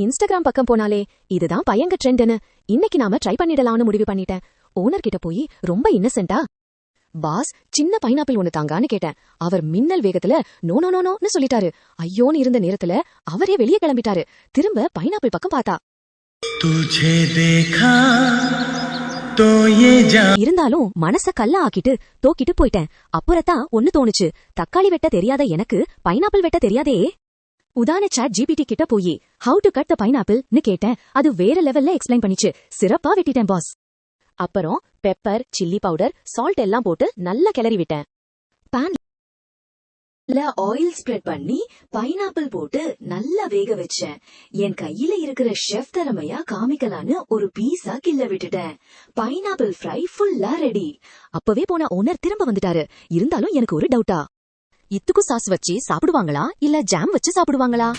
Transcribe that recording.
Instagram பக்கம் போனாலே இதுதான் பயங்க ட்ரெண்ட்னு இன்னைக்கு நாம ட்ரை பண்ணிடலாம்னு முடிவு பண்ணிட்டேன். ஓனர் கிட்ட போய் ரொம்ப இன்னசென்ட்டா, பாஸ் சின்ன பைனாப்பிள் ஒண்ணு தாங்கான்னு கேட்டேன். அவர் மின்னல் வேகத்துல நோ நோ நோ நோன்னு சொல்லிட்டாரு. ஐயோன்னு இருந்த நேரத்துல அவரே வெளியே கிளம்பிட்டாரு. திரும்ப பைனாப்பிள் பக்கம் பார்த்தா, இருந்தாலும் மனச கல்லா ஆக்கிட்டு தோக்கிட்டு போயிட்டேன். அப்புறத்தான் ஒண்ணு தோணுச்சு, தக்காளி வெட்ட தெரியாத எனக்கு பைனாப்பிள் வெட்ட தெரியாதே. உதான சாட் ஜிபிடி கிட்ட போய் ஹவு டு கட் த பைனாப்பிள்னு கேட்டேன். அது வேற லெவல்ல எக்ஸ்பிளைன் பண்ணிச்சு. சிறப்பா வெட்டிட்டேன் பாஸ். அப்புறம் பெப்பர், சில்லி பவுடர், சால்ட் எல்லாம் போட்டு நல்லா கிளறி விட்டேன். பேன்ல ஆயில் ஸ்ப்ரெட் பண்ணி பைனாப்பிள் போட்டு நல்லா வேக வச்சேன். என் கையில இருக்கிற ஷெஃப் திறமையா காமிக்கலான்னு ஒரு பீஸா கிள்ள விட்டுட்டேன். பைனாப்பிள் ஃப்ரை ஃபுல்லா ரெடி. அப்பவே போன ஓனர் திரும்ப வந்துட்டாரு. இருந்தாலும் எனக்கு ஒரு டவுட்டா, இத்துக்கும் சாஸ் வச்சு சாப்பிடுவாங்களா இல்ல ஜாம் வச்சு சாப்பிடுவாங்களா?